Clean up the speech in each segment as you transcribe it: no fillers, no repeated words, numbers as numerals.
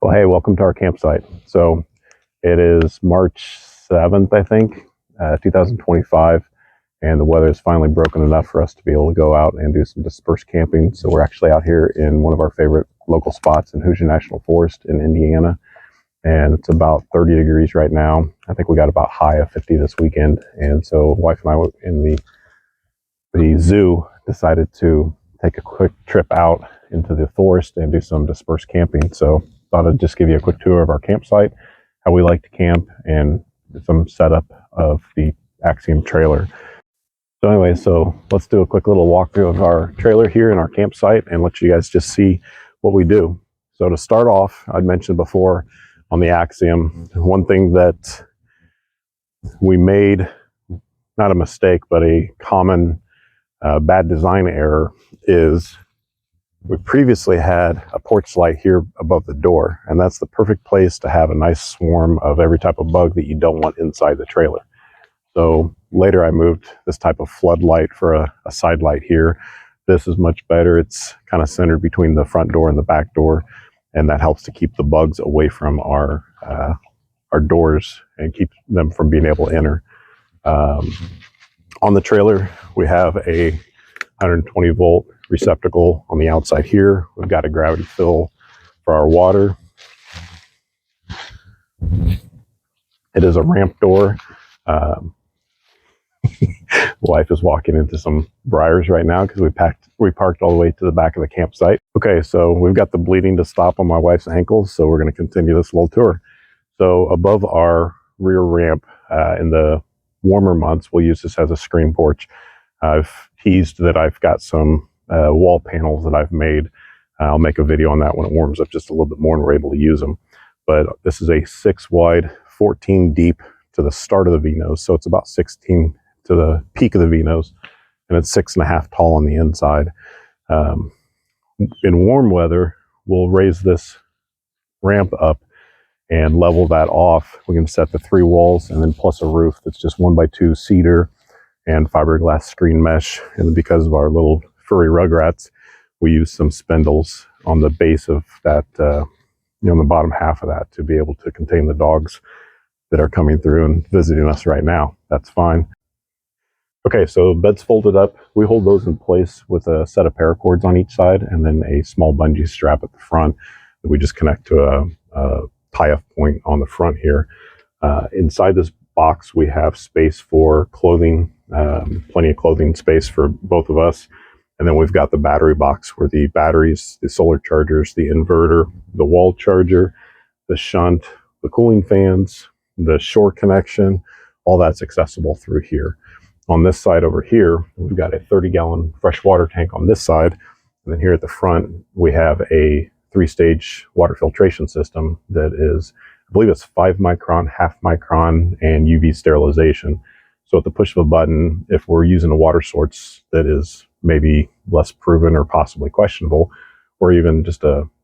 Well, hey, welcome to our campsite. So it is March 7th, I think, 2025, and the weather is finally broken enough for us to be able to go out and do some dispersed camping. So we're actually out here in one of our favorite local spots in Hoosier National Forest in Indiana, and it's about 30 degrees right now. I think we got about high of 50 this weekend, and so wife and I were in the zoo decided to take a quick trip out into the forest and do some dispersed camping. So thought I'd just give you a quick tour of our campsite, how we like to camp, and some setup of the Axiom trailer. So anyway, so let's do a quick little walkthrough of our trailer here in our campsite and let you guys just see what we do. So to start off, I'd mentioned before on the Axiom, one thing that we made, not a mistake, but a common bad design error, is we previously had a porch light here above the door, and that's the perfect place to have a nice swarm of every type of bug that you don't want inside the trailer. So later I moved this type of floodlight for a side light here. This is much better. It's kind of centered between the front door and the back door, and that helps to keep the bugs away from our doors and keep them from being able to enter. On the trailer, we have a 120 volt receptacle on the outside here. We've got a gravity fill for our water. It is a ramp door. Wife is walking into some briars right now because we parked all the way to the back of the campsite. Okay, so we've got the bleeding to stop on my wife's ankles, so we're going to continue this little tour. So above our rear ramp, in the warmer months, we'll use this as a screen porch. I've teased that I've got some wall panels that I've made. I'll make a video on that when it warms up just a little bit more and we're able to use them. But this is a 6 wide, 14 deep to the start of the V-nose. So it's about 16 to the peak of the V-nose, and it's 6.5 tall on the inside. In warm weather, we'll raise this ramp up and level that off. We can set the 3 walls and then plus a roof that's just 1x2 cedar and fiberglass screen mesh. And because of our little furry rugrats, we use some spindles on the base of that, on the bottom half of that, to be able to contain the dogs that are coming through and visiting us right now. That's fine. Okay, so beds folded up. We hold those in place with a set of paracords on each side and then a small bungee strap at the front that we just connect to a tie-off point on the front here. Inside this box, we have space for clothing, plenty of clothing space for both of us. And then we've got the battery box where the batteries, the solar chargers, the inverter, the wall charger, the shunt, the cooling fans, the shore connection, all that's accessible through here. On this side over here, we've got a 30-gallon freshwater tank on this side. And then here at the front, we have a 3-stage water filtration system that is, I believe it's 5 micron, half micron, and UV sterilization. So at the push of a button, if we're using a water source that is maybe less proven or possibly questionable, or even just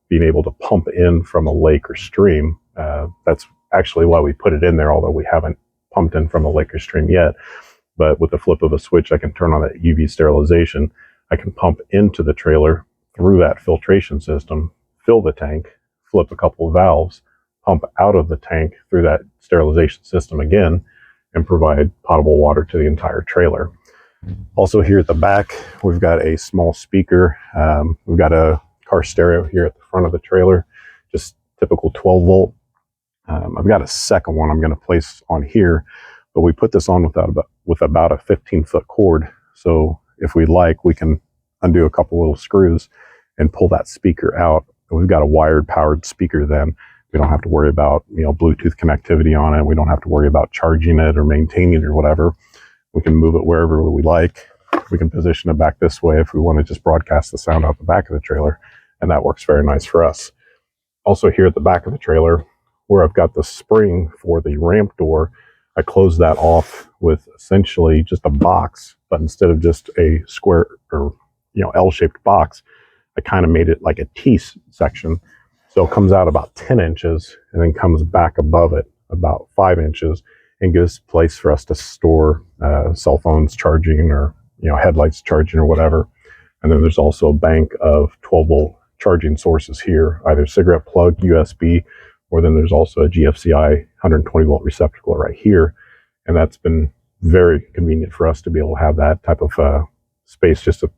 being able to pump in from a lake or stream, that's actually why we put it in there, although we haven't pumped in from a lake or stream yet. But with the flip of a switch, I can turn on that UV sterilization. I can pump into the trailer through that filtration system, fill the tank, flip a couple of valves, pump out of the tank through that sterilization system again, and provide potable water to the entire trailer. Also here at the back, we've got a small speaker. We've got a car stereo here at the front of the trailer, just typical 12 volt. I've got a second one I'm going to place on here, but we put this on with about a 15-foot cord. So if we like, we can undo a couple little screws and pull that speaker out. And we've got a wired powered speaker then. We don't have to worry about, Bluetooth connectivity on it. We don't have to worry about charging it or maintaining it or whatever. We can move it wherever we like. We can position it back this way if we want to just broadcast the sound out the back of the trailer. And that works very nice for us. Also here at the back of the trailer, where I've got the spring for the ramp door, I close that off with essentially just a box, but instead of just a square or L-shaped box, I kind of made it like a T section. So it comes out about 10 inches and then comes back above it about 5 inches and gives place for us to store cell phones charging or headlights charging or whatever. And then there's also a bank of 12 volt charging sources here, either cigarette plug, USB, or then there's also a GFCI 120 volt receptacle right here. And that's been very convenient for us to be able to have that type of space just to,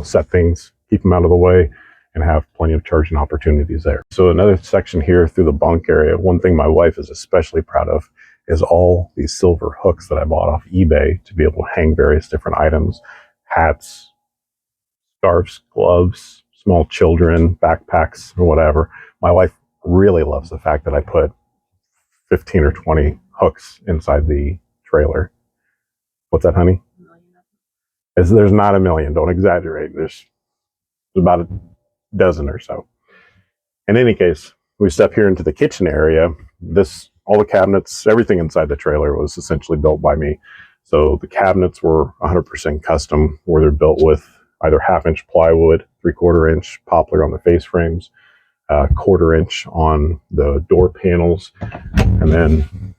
set things, keep them out of the way, and have plenty of charging opportunities there. So another section here through the bunk area, one thing my wife is especially proud of is all these silver hooks that I bought off eBay to be able to hang various different items, hats, scarves, gloves, small children, backpacks, or whatever. My wife really loves the fact that I put 15 or 20 hooks inside the trailer. What's that, honey? There's not a million. Don't exaggerate. There's about a dozen or so. In any case, we step here into the kitchen area. All the cabinets, everything inside the trailer was essentially built by me. So the cabinets were 100% custom, where they're built with either 1/2-inch plywood, 3/4 inch poplar on the face frames, 1/4 inch on the door panels, and then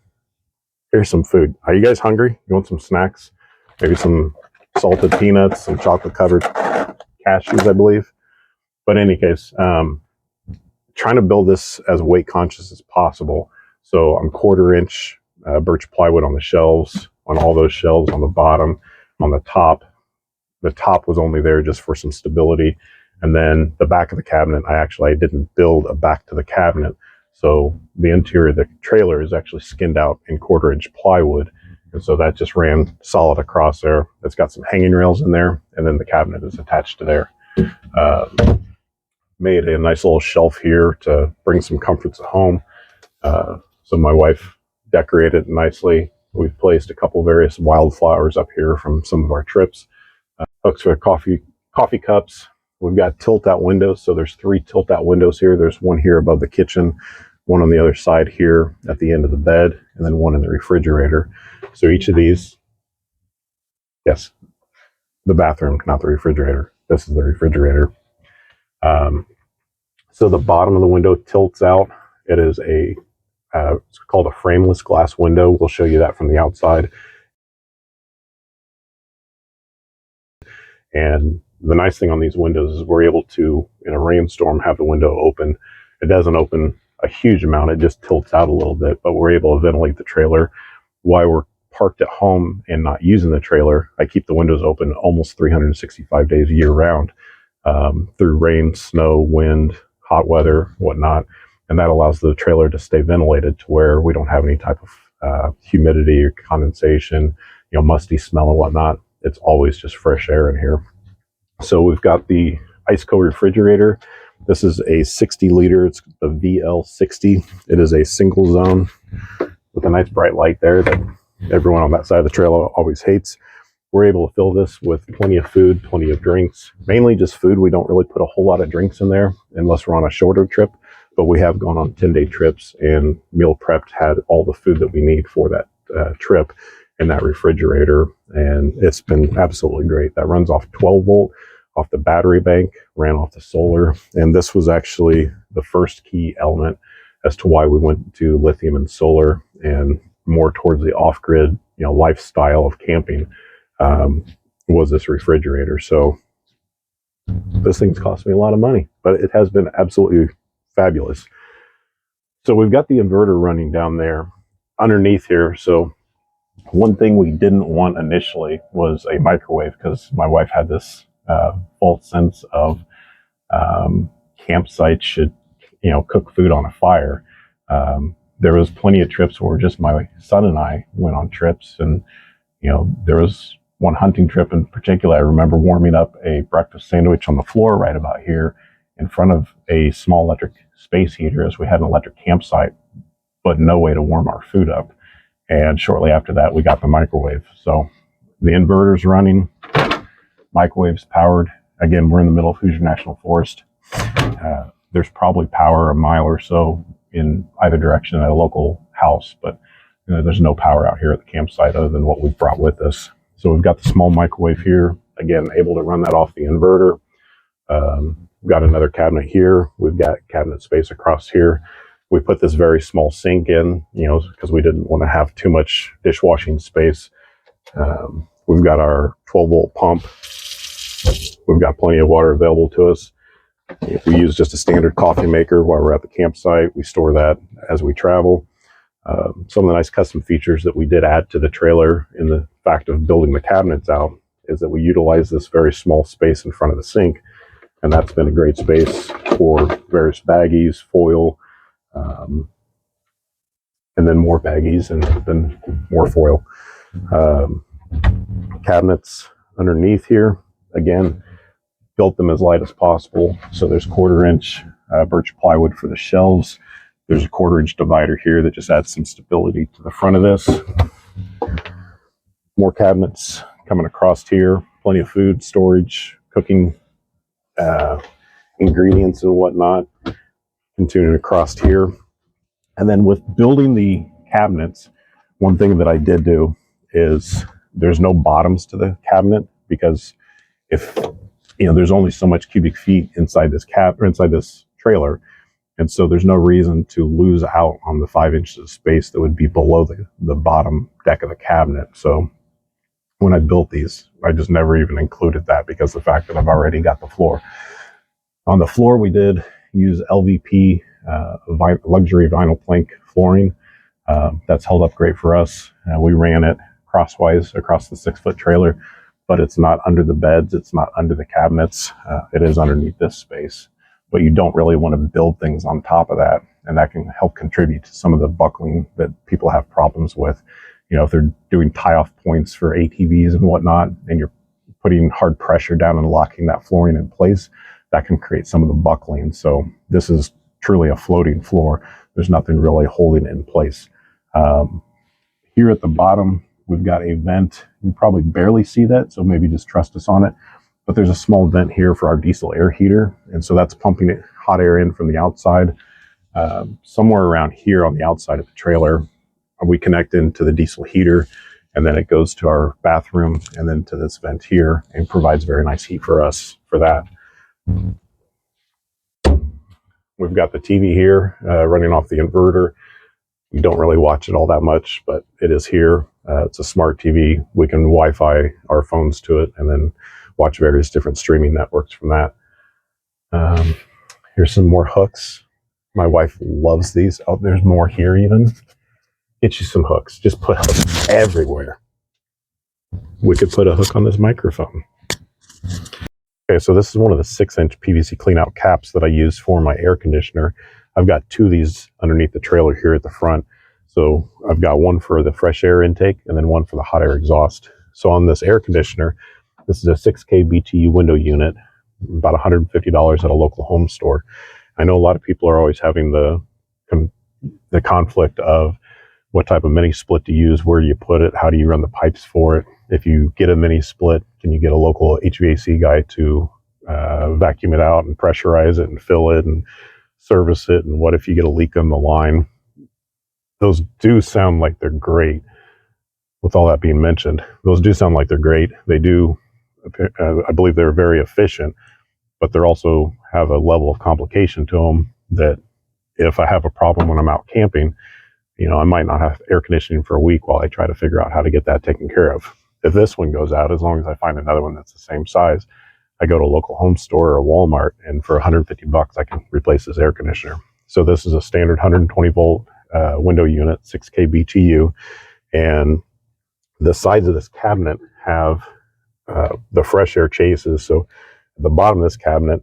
here's some food. Are you guys hungry? You want some snacks? Maybe some salted peanuts, some chocolate covered cashews, I believe. But in any case, trying to build this as weight conscious as possible. So I'm 1/4 inch birch plywood on the shelves, on all those shelves, on the bottom, on the top. The top was only there just for some stability. And then the back of the cabinet, I didn't build a back to the cabinet. So the interior of the trailer is actually skinned out in 1/4 inch plywood. And so that just ran solid across there. It's got some hanging rails in there, and then the cabinet is attached to there. Made a nice little shelf here to bring some comforts at home. So my wife decorated it nicely. We've placed a couple various wildflowers up here from some of our trips. Hooks for coffee cups. We've got tilt-out windows. So there's 3 tilt-out windows here. There's one here above the kitchen, one on the other side here at the end of the bed, and then one in the refrigerator. So each of these, yes, the bathroom, not the refrigerator. This is the refrigerator. So the bottom of the window tilts out. It is it's called a frameless glass window. We'll show you that from the outside. And the nice thing on these windows is we're able to, in a rainstorm, have the window open. It doesn't open a huge amount. It just tilts out a little bit, but we're able to ventilate the trailer. While we're parked at home and not using the trailer, I keep the windows open almost 365 days year round, through rain, snow, wind, hot weather, whatnot. And that allows the trailer to stay ventilated to where we don't have any type of humidity or condensation, musty smell and whatnot. It's always just fresh air in here. So we've got the Iceco refrigerator. This is a 60 liter. It's the VL60. It is a single zone with a nice bright light there that everyone on that side of the trailer always hates. We're able to fill this with plenty of food, plenty of drinks, mainly just food. We don't really put a whole lot of drinks in there unless we're on a shorter trip, but we have gone on 10-day trips and meal prepped, had all the food that we need for that trip in that refrigerator. And it's been absolutely great. That runs off 12 volt, off the battery bank, ran off the solar. And this was actually the first key element as to why we went to lithium and solar and more towards the off-grid, lifestyle of camping. Was this refrigerator. So this thing's cost me a lot of money, but it has been absolutely fabulous. So we've got the inverter running down there underneath here. So one thing we didn't want initially was a microwave, because my wife had this false sense of campsites should, cook food on a fire. There was plenty of trips where just my son and I went on trips, and there was one hunting trip in particular. I remember warming up a breakfast sandwich on the floor right about here in front of a small electric space heater, as we had an electric campsite, but no way to warm our food up. And shortly after that, we got the microwave. So the inverter's running, microwave's powered. Again, we're in the middle of Hoosier National Forest. There's probably power a mile or so in either direction at a local house, but there's no power out here at the campsite other than what we've brought with us. So we've got the small microwave here, again, able to run that off the inverter. We've got another cabinet here. We've got cabinet space across here. We put this very small sink in, because we didn't want to have too much dishwashing space. We've got our 12 volt pump. We've got plenty of water available to us. If we use just a standard coffee maker while we're at the campsite, we store that as we travel. Some of the nice custom features that we did add to the trailer in the fact of building the cabinets out is that we utilize this very small space in front of the sink, and that's been a great space for various baggies, foil, and then more baggies and then more foil. Cabinets underneath here, again, built them as light as possible. So there's 1/4 inch birch plywood for the shelves. There's a 1/4 inch divider here that just adds some stability to the front of this. More cabinets coming across here, plenty of food storage, cooking ingredients and whatnot, continuing across here. And then with building the cabinets, one thing that I did do is there's no bottoms to the cabinet, because if there's only so much cubic feet inside this inside this trailer, and so there's no reason to lose out on the 5 inches of space that would be below the bottom deck of the cabinet. So when I built these, I just never even included that, because the fact that I've already got the floor. On the floor, we did use LVP luxury vinyl plank flooring. That's held up great for us. We ran it crosswise across the 6-foot trailer, but it's not under the beds. It's not under the cabinets. It is underneath this space, but you don't really want to build things on top of that. And that can help contribute to some of the buckling that people have problems with. If they're doing tie-off points for ATVs and whatnot, and you're putting hard pressure down and locking that flooring in place, that can create some of the buckling. So this is truly a floating floor. There's nothing really holding it in place. Here at the bottom, we've got a vent. You probably barely see that, so maybe just trust us on it. But there's a small vent here for our diesel air heater, and so that's pumping it hot air in from the outside. Somewhere around here on the outside of the trailer, we connect into the diesel heater, and then it goes to our bathroom and then to this vent here, and provides very nice heat for us for that. We've got the TV here running off the inverter. We don't really watch it all that much, but it is here. It's a smart TV. We can Wi-Fi our phones to it and then watch various different streaming networks from that. Here's some more hooks. My wife loves these. Oh, there's more here even. Get you some hooks. Just put hooks everywhere. We could put a hook on this microphone. Okay, so this is one of the 6-inch PVC cleanout caps that I use for my air conditioner. I've got 2 of these underneath the trailer here at the front. So I've got one for the fresh air intake and then one for the hot air exhaust. So on this air conditioner, this is a 6K BTU window unit, about $150 at a local home store. I know a lot of people are always having the conflict of what type of mini split to use, where do you put it, how do you run the pipes for it. If you get a mini split, can you get a local HVAC guy to vacuum it out and pressurize it and fill it and service it? And what if you get a leak on the line? Those do sound like they're great. With all that being mentioned, those do sound like they're great. They do, I believe they're very efficient, but they also have a level of complication to them that if I have a problem when I'm out camping, I might not have air conditioning for a week while I try to figure out how to get that taken care of. If this one goes out, as long as I find another one that's the same size, I go to a local home store or a Walmart, and for $150, I can replace this air conditioner. So this is a standard 120 volt window unit, 6K BTU, and the sides of this cabinet have the fresh air chases. So at the bottom of this cabinet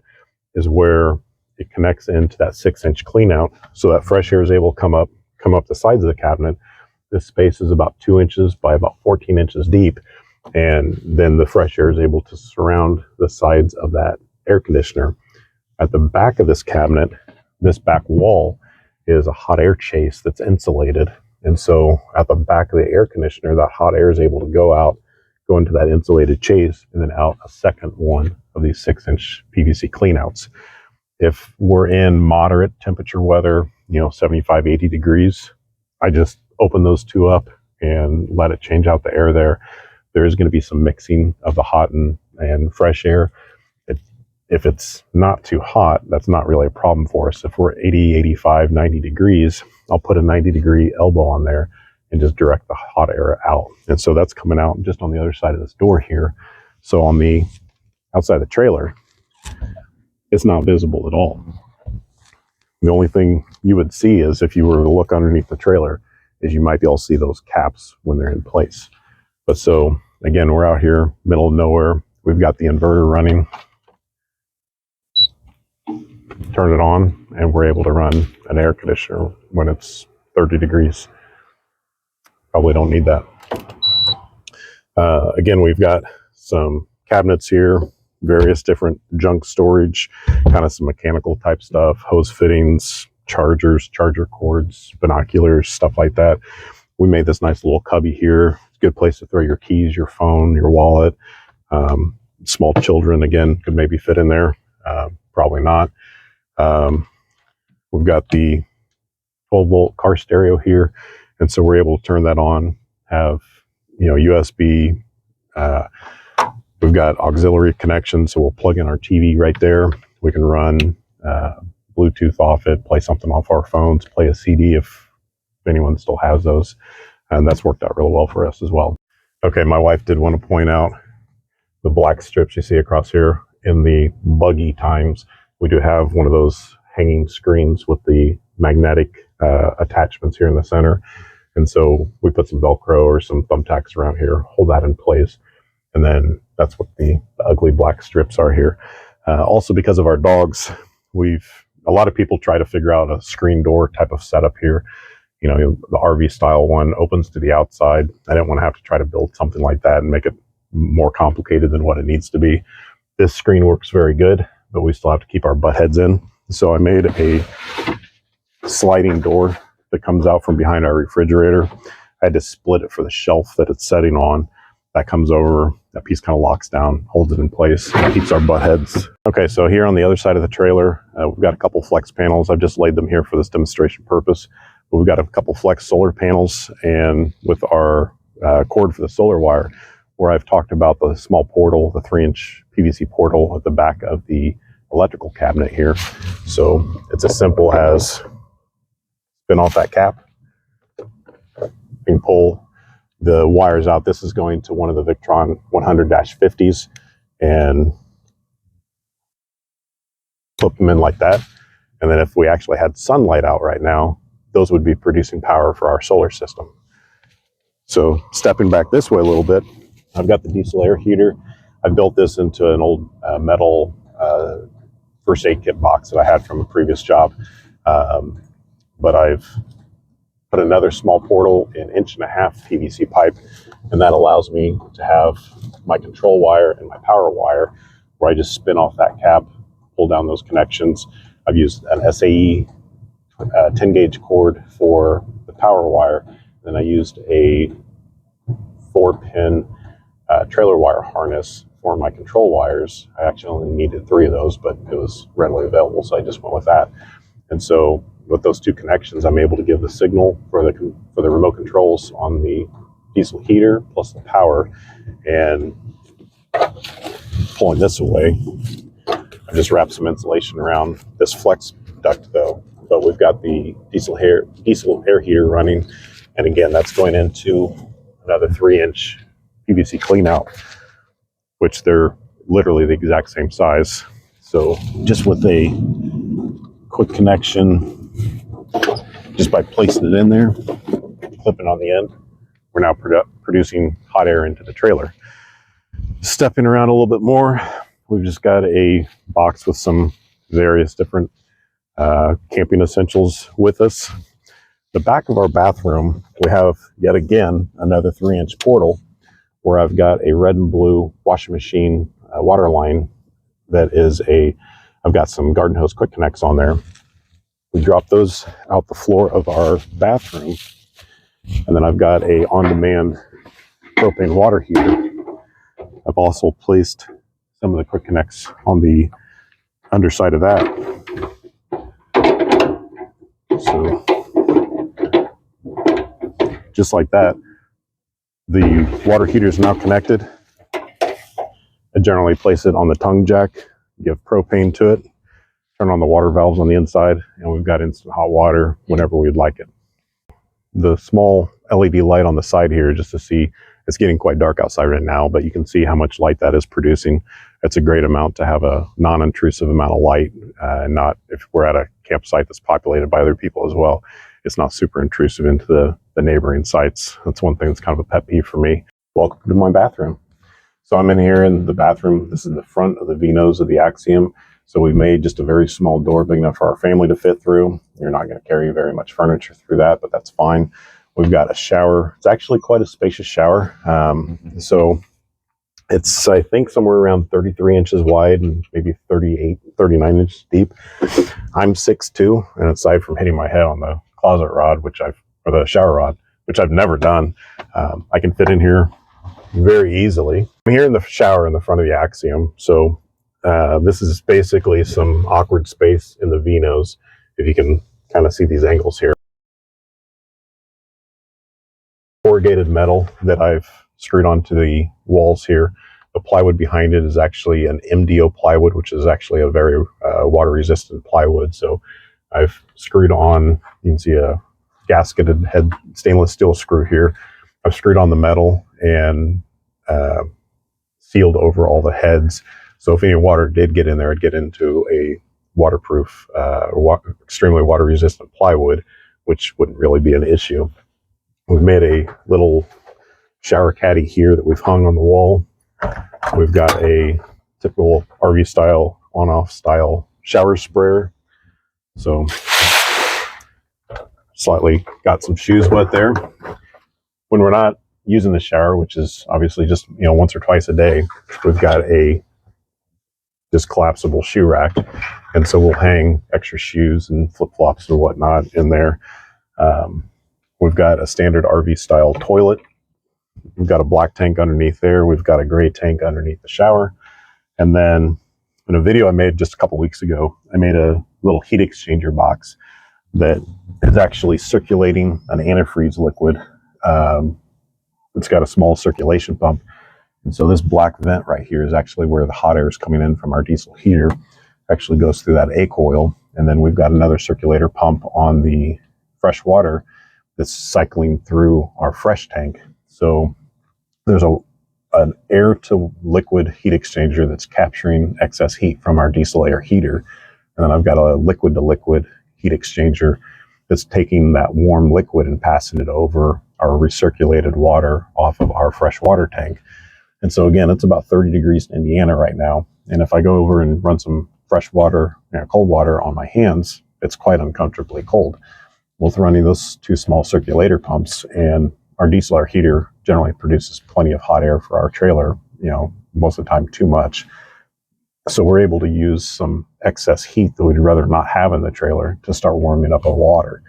is where it connects into that 6-inch clean out, so that fresh air is able to come up the sides of the cabinet. This space is about 2 inches by about 14 inches deep, and then the fresh air is able to surround the sides of that air conditioner. At the back of this cabinet, this back wall is a hot air chase that's insulated, and so at the back of the air conditioner, that hot air is able to go into that insulated chase, and then out a second one of these 6-inch PVC cleanouts. If we're in moderate temperature weather, 75, 80 degrees, I just open those 2 up and let it change out the air there. There is going to be some mixing of the hot and fresh air. If it's not too hot, that's not really a problem for us. If we're 80, 85, 90 degrees, I'll put a 90-degree elbow on there and just direct the hot air out. And so that's coming out just on the other side of this door here. So on the outside of the trailer, it's not visible at all. The only thing you would see is if you were to look underneath the trailer is you might be able to see those caps when they're in place. But so again, we're out here, middle of nowhere. We've got the inverter running. Turn it on and we're able to run an air conditioner when it's 30 degrees. Probably don't need that. Again, we've got some cabinets here, various different junk storage, kind of some mechanical type stuff, hose fittings, chargers, charger cords, binoculars, stuff like that. We made this nice little cubby here. It's a good place to throw your keys, your phone, your wallet. Small children, again, could maybe fit in there. Probably not. We've got the 12-volt car stereo here, and so we're able to turn that on, have, you know, USB. We've got auxiliary connections, so we'll plug in our TV right there. We can run Bluetooth off it, play something off our phones, play a CD if anyone still has those, and that's worked out really well for us as well. Okay, my wife did want to point out the black strips you see across here. In the buggy times, we do have one of those hanging screens with the magnetic attachments here in the center, and so we put some Velcro or some thumbtacks around here, hold that in place, and then that's what the ugly black strips are here. Also, because of our dogs, a lot of people try to figure out a screen door type of setup here. You know, the RV style one opens to the outside. I didn't want to have to try to build something like that and make it more complicated than what it needs to be. This screen works very good, but we still have to keep our butt heads in. So I made a sliding door that comes out from behind our refrigerator. I had to split it for the shelf that it's setting on. That comes over, that piece kind of locks down, holds it in place, keeps our butt heads. Okay, so here on the other side of the trailer, we've got a couple flex panels. I've just laid them here for this demonstration purpose. But we've got a couple flex solar panels, and with our cord for the solar wire, where I've talked about the small portal, the 3-inch PVC portal at the back of the electrical cabinet here. So it's as simple as spin off that cap, you can pull the wires out. This is going to one of the Victron 100-50s, and flip them in like that. And then if we actually had sunlight out right now, those would be producing power for our solar system. So stepping back this way a little bit, I've got the diesel air heater. I built this into an old metal first aid kit box that I had from a previous job. But I've put another small portal in 1.5-inch PVC pipe, and that allows me to have my control wire and my power wire, where I just spin off that cap, pull down those connections. I've used an SAE 10-gauge cord for the power wire. Then I used a 4-pin trailer wire harness for my control wires. I actually only needed 3 of those, but it was readily available, so I just went with that. And so with those 2 connections, I'm able to give the signal for the remote controls on the diesel heater plus the power. And pulling this away, I just wrapped some insulation around this flex duct though. But we've got the diesel air heater running, and again, that's going into another 3-inch PVC cleanout, which they're literally the exact same size. So just with a quick connection, just by placing it in there, clipping on the end, we're now producing hot air into the trailer. Stepping around a little bit more, we've just got a box with some various different camping essentials with us. The back of our bathroom, we have yet again another 3-inch portal where I've got a red and blue washing machine water line that is I've got some garden hose quick connects on there. We drop those out the floor of our bathroom, and then I've got a on-demand propane water heater. I've also placed some of the quick connects on the underside of that. So just like that, the water heater is now connected. I generally place it on the tongue jack, give propane to it, turn on the water valves on the inside, and we've got instant hot water whenever we'd like it. the small LED light on the side here just to see. It's getting quite dark outside right now, but you can see how much light that is producing. It's a great amount to have a non-intrusive amount of light, and not, if we're at a campsite that's populated by other people as well, it's not super intrusive into the neighboring sites. That's one thing that's kind of a pet peeve for me. Welcome to my bathroom. So I'm in here in the bathroom. This is the front of the V-nose of the Axiom. So we made just a very small door, big enough for our family to fit through. You're not going to carry very much furniture through that, but that's fine. We've got a shower. It's actually quite a spacious shower. So it's, I think, somewhere around 33 inches wide and maybe 39 inches deep. I'm 6'2", and aside from hitting my head on the closet rod, or the shower rod, which I've never done, I can fit in here very easily. I'm here in the shower in the front of the Axiom. So this is basically some awkward space in the V-nose, if you can kind of see these angles here. Corrugated metal that I've screwed onto the walls here. The plywood behind it is actually an MDO plywood, which is actually a very water resistant plywood. So I've screwed on, you can see a gasketed head stainless steel screw here. I've screwed on the metal and sealed over all the heads. So if any water did get in there, it'd get into a waterproof, extremely water resistant plywood, which wouldn't really be an issue. We've made a little shower caddy here that we've hung on the wall. We've got a typical RV style, on-off style shower sprayer. So slightly got some shoes wet there. When we're not using the shower, which is obviously just, once or twice a day, we've got a just collapsible shoe rack. And so we'll hang extra shoes and flip-flops and whatnot in there. We've got a standard RV style toilet. We've got a black tank underneath there. We've got a gray tank underneath the shower. And then in a video I made just a couple weeks ago, I made a little heat exchanger box that is actually circulating an antifreeze liquid. It's got a small circulation pump. And so this black vent right here is actually where the hot air is coming in from our diesel heater. Actually goes through that A coil. And then we've got another circulator pump on the fresh water that's cycling through our fresh tank. So there's an air to liquid heat exchanger that's capturing excess heat from our diesel air heater. And then I've got a liquid to liquid heat exchanger that's taking that warm liquid and passing it over our recirculated water off of our fresh water tank. And so again, it's about 30 degrees in Indiana right now. And if I go over and run some fresh water, cold water on my hands, it's quite uncomfortably cold. With running those two small circulator pumps, and our diesel air heater generally produces plenty of hot air for our trailer, most of the time too much. So we're able to use some excess heat that we'd rather not have in the trailer to start warming up our water.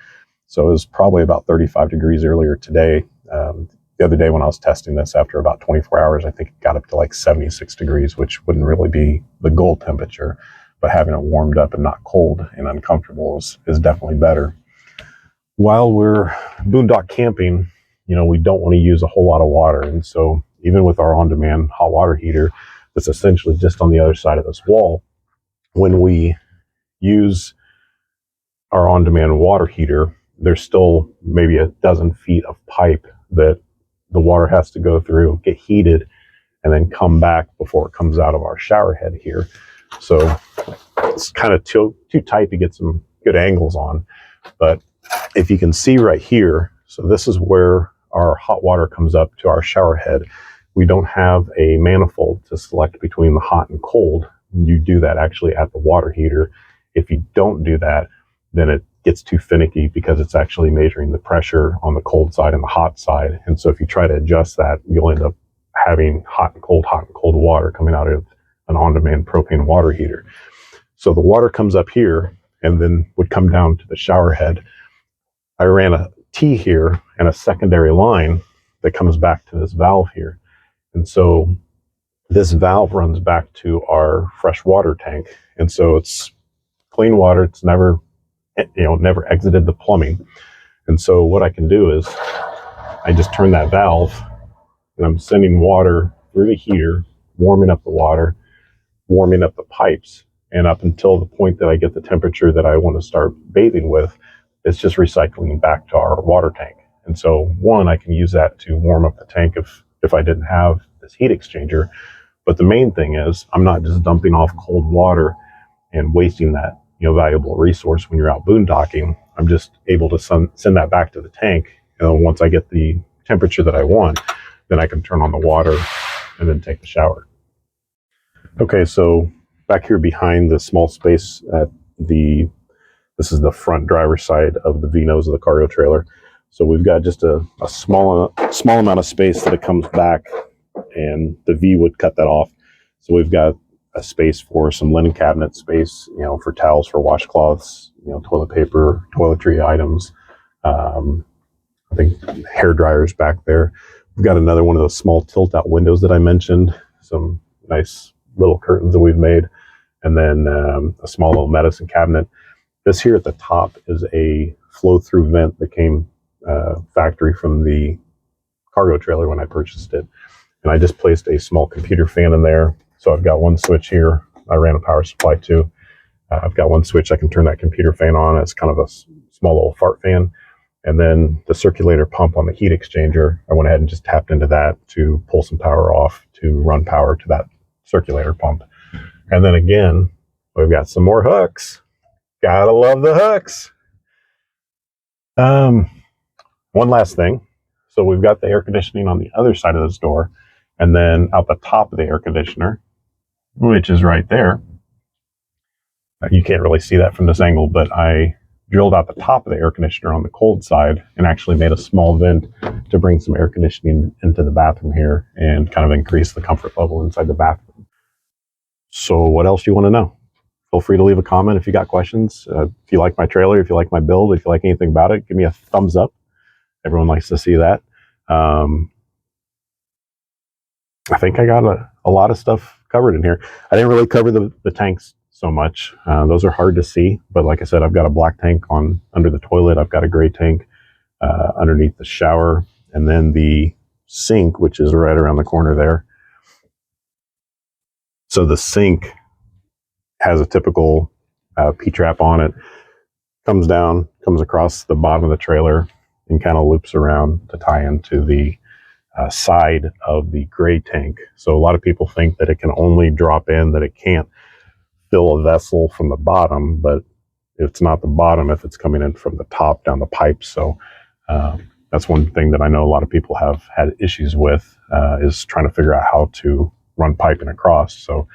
So it was probably about 35 degrees earlier today. The other day when I was testing this, after about 24 hours, I think it got up to like 76 degrees, which wouldn't really be the goal temperature, but having it warmed up and not cold and uncomfortable is definitely better. While we're boondock camping, we don't want to use a whole lot of water. And so even with our on-demand hot water heater, that's essentially just on the other side of this wall, when we use our on-demand water heater, there's still maybe a dozen feet of pipe that the water has to go through, get heated, and then come back before it comes out of our shower head here. So it's kind of too tight to get some good angles on. But if you can see right here, so this is where our hot water comes up to our shower head. We don't have a manifold to select between the hot and cold. You do that actually at the water heater. If you don't do that, then it gets too finicky because it's actually measuring the pressure on the cold side and the hot side. And so if you try to adjust that, you'll end up having hot and cold water coming out of an on-demand propane water heater. So the water comes up here and then would come down to the shower head. I ran a T here and a secondary line that comes back to this valve here. And so this valve runs back to our fresh water tank. And so it's clean water. It's never exited the plumbing. And so what I can do is I just turn that valve and I'm sending water through the heater, warming up the water, warming up the pipes. And up until the point that I get the temperature that I want to start bathing with, it's just recycling back to our water tank. And so one, I can use that to warm up the tank if I didn't have this heat exchanger. But the main thing is I'm not just dumping off cold water and wasting that, valuable resource when you're out boondocking. I'm just able to send that back to the tank. Once I get the temperature that I want, then I can turn on the water and then take the shower. Okay, so back here behind the small space this is the front driver's side of the V-nose of the cargo trailer. So we've got just a small amount of space that it comes back, and the V would cut that off. So we've got a space for some linen cabinet space, for towels, for washcloths, toilet paper, toiletry items. I think hair dryers back there. We've got another one of those small tilt-out windows that I mentioned. Some nice little curtains that we've made, and then a small little medicine cabinet. This here at the top is a flow-through vent that came factory from the cargo trailer when I purchased it. And I just placed a small computer fan in there. So I've got one switch here. I ran a power supply too. I've got one switch I can turn that computer fan on. It's kind of a small little fart fan. And then the circulator pump on the heat exchanger, I went ahead and just tapped into that to pull some power off to run power to that circulator pump. And then again, we've got some more hooks. Gotta love the hooks. One last thing. So we've got the air conditioning on the other side of this door, and then out the top of the air conditioner, which is right there. You can't really see that from this angle, but I drilled out the top of the air conditioner on the cold side and actually made a small vent to bring some air conditioning into the bathroom here and kind of increase the comfort level inside the bathroom. So what else do you want to know? Feel free to leave a comment if you got questions. If you like my trailer, if you like my build, if you like anything about it, give me a thumbs up. Everyone likes to see that. I think I got a lot of stuff covered in here. I didn't really cover the tanks so much. Those are hard to see, but like I said, I've got a black tank under the toilet. I've got a gray tank underneath the shower, and then the sink, which is right around the corner there. So the sink has a typical P-trap on it, comes down, comes across the bottom of the trailer, and kind of loops around to tie into the side of the gray tank. So a lot of people think that it can only drop in, that it can't fill a vessel from the bottom, but it's not the bottom if it's coming in from the top down the pipe. So that's one thing that I know a lot of people have had issues with, is trying to figure out how to run piping across. So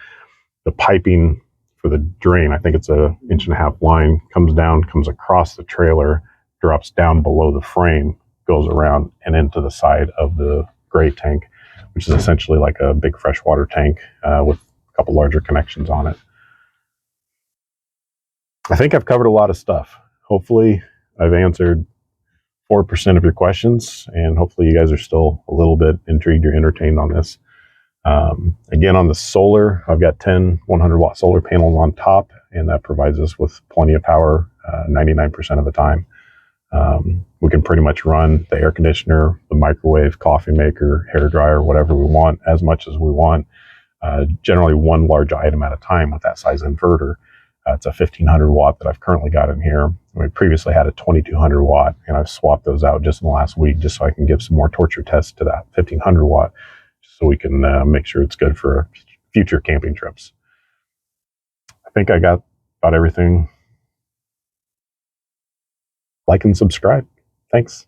the piping for the drain, I think it's a 1.5-inch line, comes down, comes across the trailer, drops down below the frame, goes around and into the side of the gray tank, which is essentially like a big freshwater tank with a couple larger connections on it. I think I've covered a lot of stuff. Hopefully I've answered 4% of your questions, and hopefully you guys are still a little bit intrigued or entertained on this. Again, on the solar, I've got 10 100-watt solar panels on top, and that provides us with plenty of power 99% of the time. We can pretty much run the air conditioner, the microwave, coffee maker, hair dryer, whatever we want, as much as we want. Generally one large item at a time with that size inverter. It's a 1500 watt that I've currently got in here. We previously had a 2200 watt, and I've swapped those out just in the last week, just so I can give some more torture tests to that 1500 watt, so we can make sure it's good for future camping trips. I think I got about everything. Like and subscribe. Thanks.